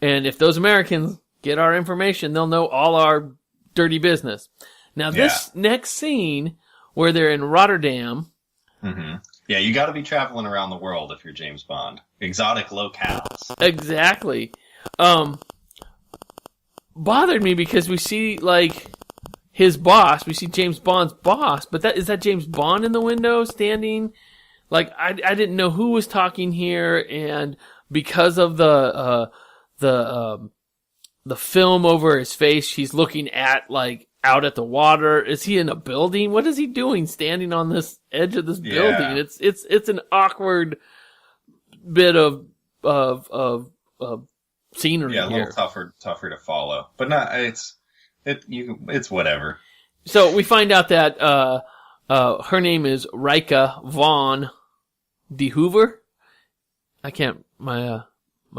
And if those Americans get our information, they'll know all our dirty business. Now, this next scene where they're in Rotterdam. Mm-hmm. Yeah, you got to be traveling around the world if you're James Bond. Exotic locales. Exactly. Bothered me because we see, like, his boss. We see James Bond's boss, but is that James Bond in the window standing? Like, I didn't know who was talking here, and because of the film over his face, he's looking at, like, out at the water. Is he in a building? What is he doing standing on this edge of this building? It's an awkward bit of scenery. Yeah, a little here. tougher to follow. But not it's whatever. So we find out that her name is Rika Vaughn de Hoover. I can't my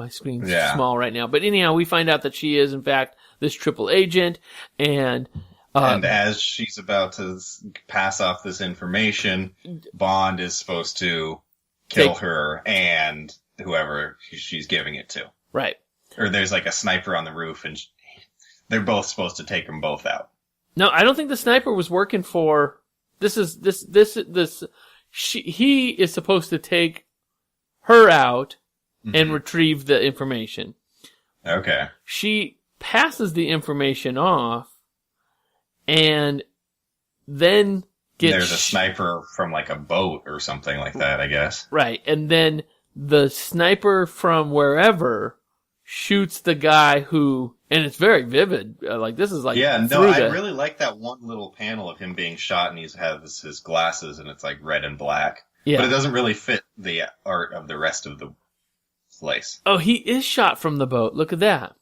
screen's small right now. But anyhow, we find out that she is in fact this triple agent, and as she's about to pass off this information, Bond is supposed to kill her and whoever she's giving it to. Right. Or there's like a sniper on the roof, and they're both supposed to take them both out. No, I don't think the sniper was working for. He is supposed to take her out and retrieve the information. Okay. She passes the information off, and then there's a sniper from like a boat or something like that, I guess. Right, and then the sniper from wherever shoots the guy who, and it's very vivid. Like this is like I really like that one little panel of him being shot, and he has his glasses, and it's like red and black. Yeah, but it doesn't really fit the art of the rest of the place. Oh, he is shot from the boat. Look at that.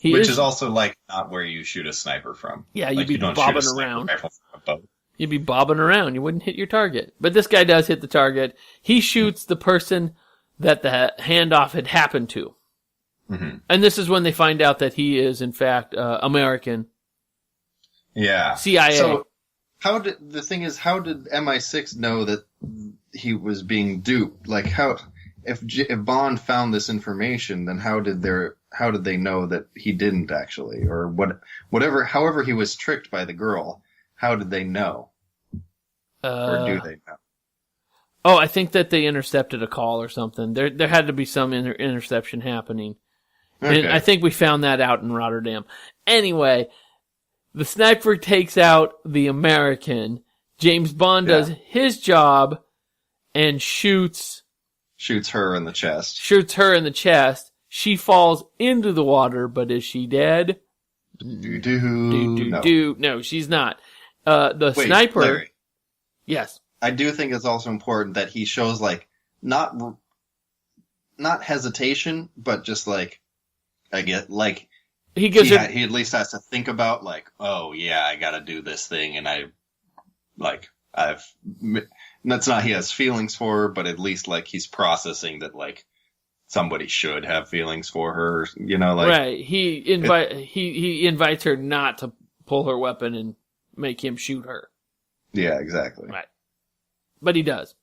Which is also like not where you shoot a sniper from. Yeah, you'd be bobbing around. You'd be bobbing around. You wouldn't hit your target. But this guy does hit the target. He shoots the person that the handoff had happened to. Mm-hmm. And this is when they find out that he is, in fact, American. Yeah. CIA. So, how did MI6 know that he was being duped? Like, if Bond found this information, then how did they know that he didn't actually, or however he was tricked by the girl? How did they know? Or do they know? Oh, I think that they intercepted a call or something. There had to be some interception happening. Okay. And I think we found that out in Rotterdam. Anyway, the sniper takes out the American. James Bond does his job and shoots her in the chest. Shoots her in the chest. She falls into the water, but is she dead? No, she's not. The sniper. Larry, yes. I do think it's also important that he shows like not hesitation, but just like he at least has to think about like, oh yeah, I got to do this thing, and that's not he has feelings for her, but at least like he's processing that like somebody should have feelings for her, like right. He invites her not to pull her weapon and make him shoot her. Yeah, exactly. Right. But he does.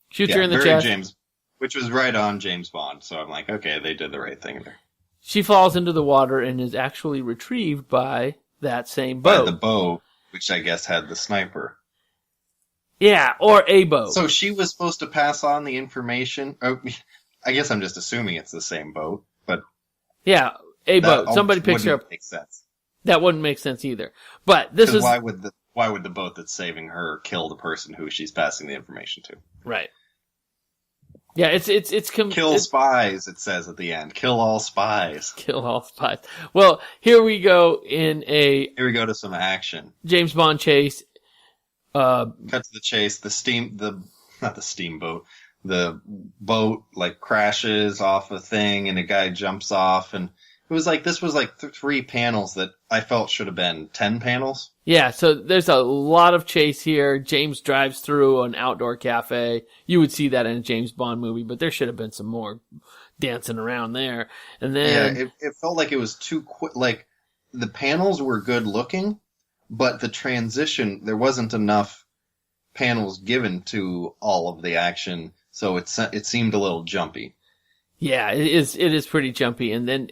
Shoots her in the chest. Which was right on James Bond. So I'm like, okay, they did the right thing there. She falls into the water and is actually retrieved by that same boat. By the boat, which I guess had the sniper. Yeah, or a boat. So she was supposed to pass on the information. I guess I'm just assuming it's the same boat, but yeah, a boat. Somebody picks her up. Make sense. That wouldn't make sense either. But this is why would the boat that's saving her kill the person who she's passing the information to? Right. Yeah, it's kill spies. It says at the end, kill all spies. Kill all spies. Well, here we go to some action. James Bond chase. Cut to the chase. Not the steamboat. The boat like crashes off a thing, and a guy jumps off, and it was like this was like 3 panels that I felt should have been 10 panels. Yeah, so there's a lot of chase here. James drives through an outdoor cafe. You would see that in a James Bond movie, but there should have been some more dancing around there. And then it felt like it was too quick. Like the panels were good looking, but the transition, there wasn't enough panels given to all of the action, so it seemed a little jumpy. Yeah, it is pretty jumpy. And then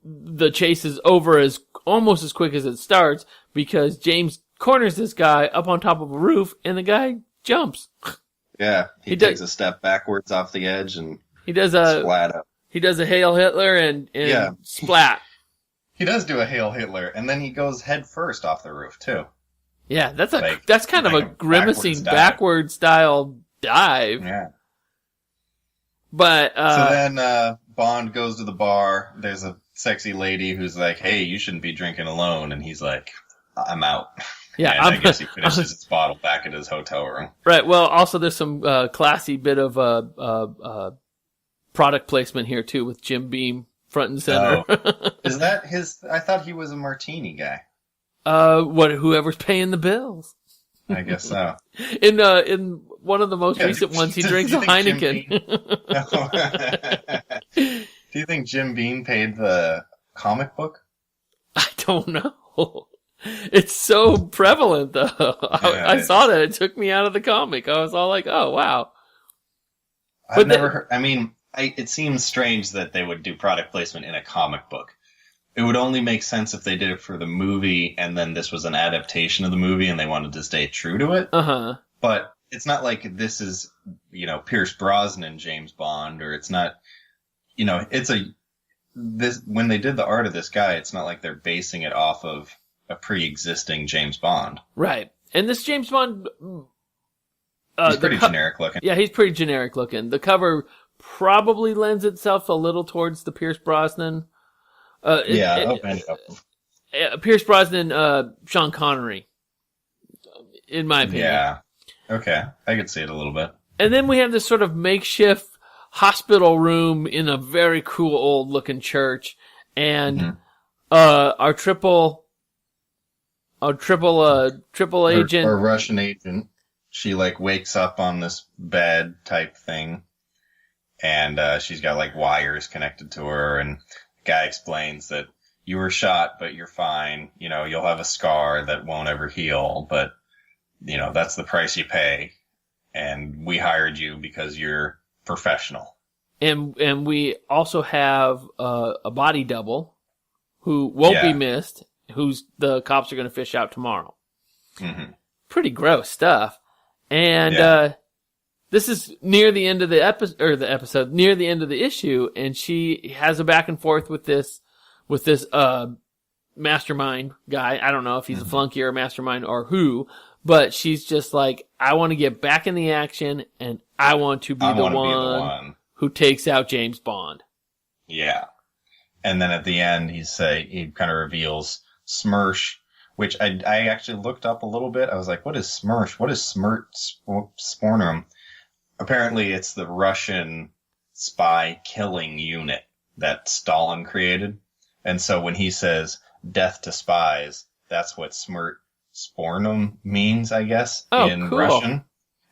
the chase is over almost as quick as it starts because James corners this guy up on top of a roof and the guy jumps. Yeah, he takes a step backwards off the edge and he does splat up. He does a Hail Hitler and splat. He does do a Hail Hitler, and then he goes head first off the roof too. Yeah, that's kind of a grimacing backward style dive. Yeah. But so then Bond goes to the bar. There's a sexy lady who's like, "Hey, you shouldn't be drinking alone," and he's like, "I'm out." Yeah, and I guess he finishes his bottle back at his hotel room. Right. Well, also there's some classy bit of product placement here too with Jim Beam front and center. Oh. Is that his? I thought he was a martini guy. Whoever's paying the bills. I guess so. In one of the most recent ones, he drinks a Heineken. Do you think Jim Beam paid the comic book? I don't know. It's so prevalent, though. I saw that. It took me out of the comic. I was all like, oh, wow. I've never heard. I mean, it seems strange that they would do product placement in a comic book. It would only make sense if they did it for the movie, and then this was an adaptation of the movie, and they wanted to stay true to it. Uh-huh. But it's not like this is, Pierce Brosnan James Bond, or it's not, when they did the art of this guy, it's not like they're basing it off of a pre-existing James Bond. Right. And this James Bond... he's pretty generic looking. Yeah, he's pretty generic looking. The cover probably lends itself a little towards the Pierce Brosnan... Pierce Brosnan, Sean Connery, in my opinion. Yeah. Okay. I could see it a little bit. And then we have this sort of makeshift hospital room in a very cool old looking church. And, our triple agent. Our Russian agent. She wakes up on this bed type thing. And, she's got wires connected to her, and guy explains that you were shot, but you're fine. You'll have a scar that won't ever heal, but, that's the price you pay. And we hired you because you're professional. And we also have a body double who won't be missed, who's the cops are going to fish out tomorrow. Mm-hmm. Pretty gross stuff. And this is near the end of the episode, near the end of the issue, and she has a back and forth with this mastermind guy. I don't know if he's a flunky or a mastermind or who, but she's just like, I want to get back in the action, and I want to be the one who takes out James Bond. Yeah. And then at the end, he kind of reveals Smersh, which I actually looked up a little bit. I was like, what is Smersh? What is Spornum? Apparently, it's the Russian spy killing unit that Stalin created. And so when he says death to spies, that's what Spornum means, I guess, in Russian.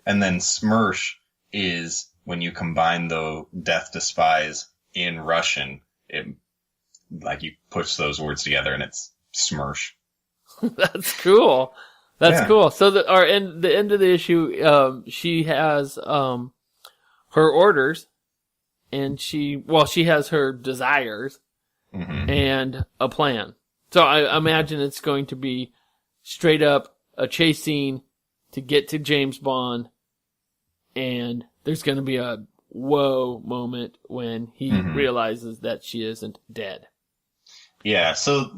And then Smersh is when you combine the death to spies in Russian, you push those words together and it's Smersh. That's cool. That's cool. So the end of the issue, she has her orders, and she has her desires and a plan. So I imagine it's going to be straight up a chase scene to get to James Bond, and there's going to be a whoa moment when he realizes that she isn't dead. Yeah, so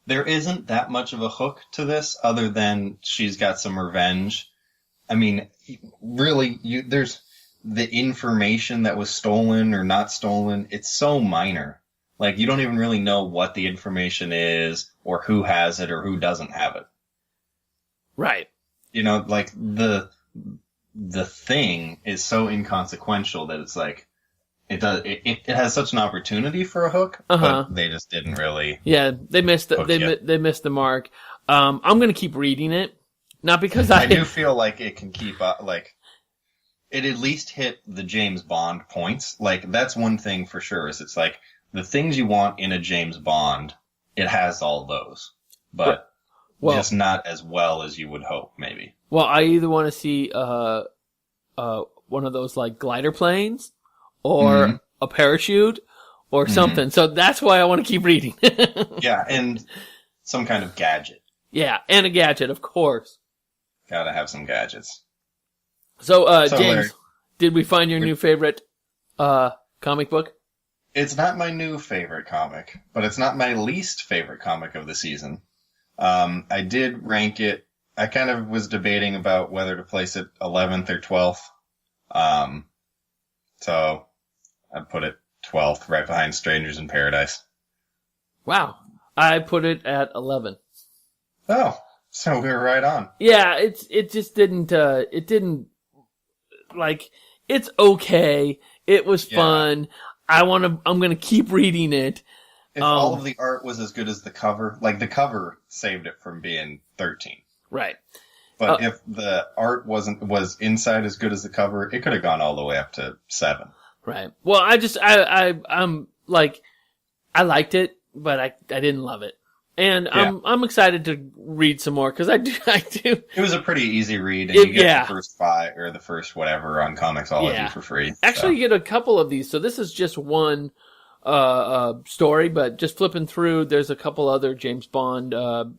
there isn't that much of a hook to this other than she's got some revenge. I mean, really, there's the information that was stolen or not stolen. It's so minor. You don't even really know what the information is or who has it or who doesn't have it. Right. The thing is so inconsequential that it's it has such an opportunity for a hook, but they just didn't really. Yeah, they missed they missed the mark. I'm going to keep reading it, not because I do feel like it can keep up. It at least hit the James Bond points. That's one thing for sure. Is it's the things you want in a James Bond. It has all those, but just not as well as you would hope. Maybe. Well, I either want to see one of those like glider planes or a parachute or something. So that's why I want to keep reading. Yeah, and some kind of gadget. Yeah, and a gadget, of course. Gotta have some gadgets. So, James, Larry, did we find your new favorite comic book? it's not my new favorite comic, but it's not my least favorite comic of the season. I did rank it. I kind of was debating about whether to place it 11th or 12th. So I put it 12th, right behind Strangers in Paradise. Wow. I put it at 11. Oh, so we were right on. Yeah, it just didn't, like, it's okay. It was fun. I'm gonna keep reading it. If all of the art was as good as the cover, like the cover saved it from being 13. Right. But if the art was inside as good as the cover, it could have gone all the way up to 7. Right. Well, I'm like, I liked it, but I didn't love it. And I'm excited to read some more because I do. It was a pretty easy read, and you get the first 5 or the first whatever on Comixology for free. Actually, you get a couple of these. So this is just one story, but just flipping through, there's a couple other James Bond.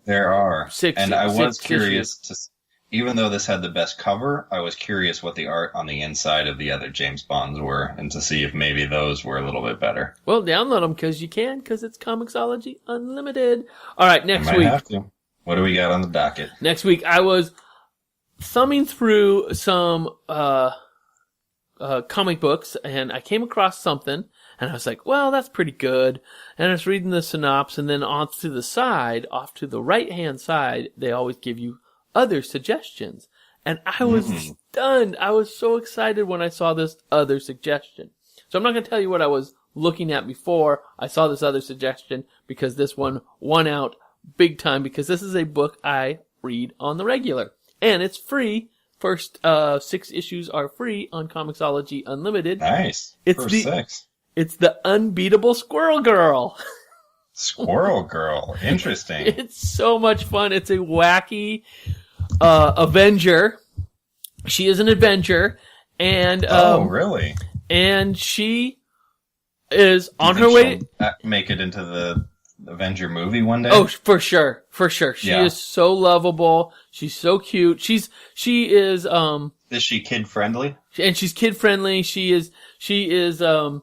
There are, and I was curious issues. Even though this had the best cover, I was curious what the art on the inside of the other James Bonds were, and to see if maybe those were a little bit better. Well, download them because you can, because it's Comixology Unlimited. All right, next I week. Might have to. What do we got on the docket? Next week, I was thumbing through some comic books, and I came across something, and I was like, well, that's pretty good. And I was reading the synopsis, and then off to the right-hand side, they always give you other suggestions. And I was stunned. I was so excited when I saw this other suggestion. So I'm not going to tell you what I was looking at before I saw this other suggestion, because this one won out big time, because this is a book I read on the regular. And it's free. First 6 issues are free on Comixology Unlimited. Nice. It's 6. It's the Unbeatable Squirrel Girl. Squirrel Girl. Interesting. It's so much fun. It's a wacky Avenger. She is an Avenger, and really? And she is on her way. Make it into the Avenger movie one day. Oh, for sure. She is so lovable. She's so cute. She is. Is she kid friendly? And she's kid friendly. She is a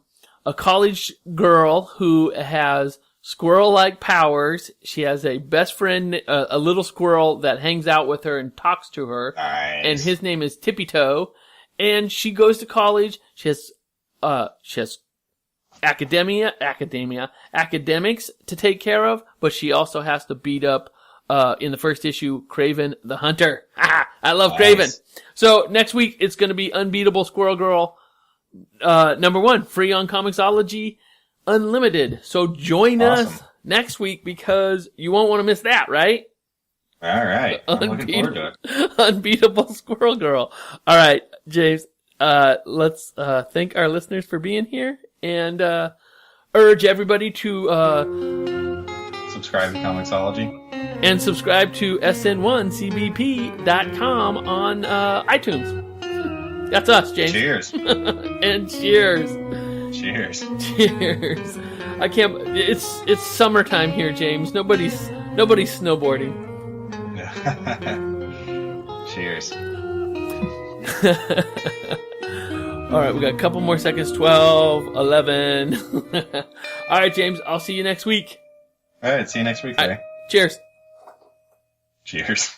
college girl who has squirrel-like powers. She has a best friend, a little squirrel that hangs out with her and talks to her. Nice. And his name is Tippy Toe. And she goes to college. She has academics to take care of, but she also has to beat up, in the first issue, Kraven the Hunter. I love Kraven. So next week, it's going to be Unbeatable Squirrel Girl, number 1, free on Comixology Unlimited. So join us next week, because you won't want to miss that, right? All right. I'm looking forward to it. Unbeatable Squirrel Girl. All right, James, let's thank our listeners for being here, and urge everybody to subscribe to Comixology and subscribe to SN1CBP.com on iTunes. That's us, James. Cheers. And cheers. Cheers. Cheers. I can't. It's summertime here, James. Nobody's snowboarding. Cheers. All right, we got a couple more seconds. 12, 11. All right, James. I'll see you next week. All right. See you next week, Terry. Cheers. Cheers.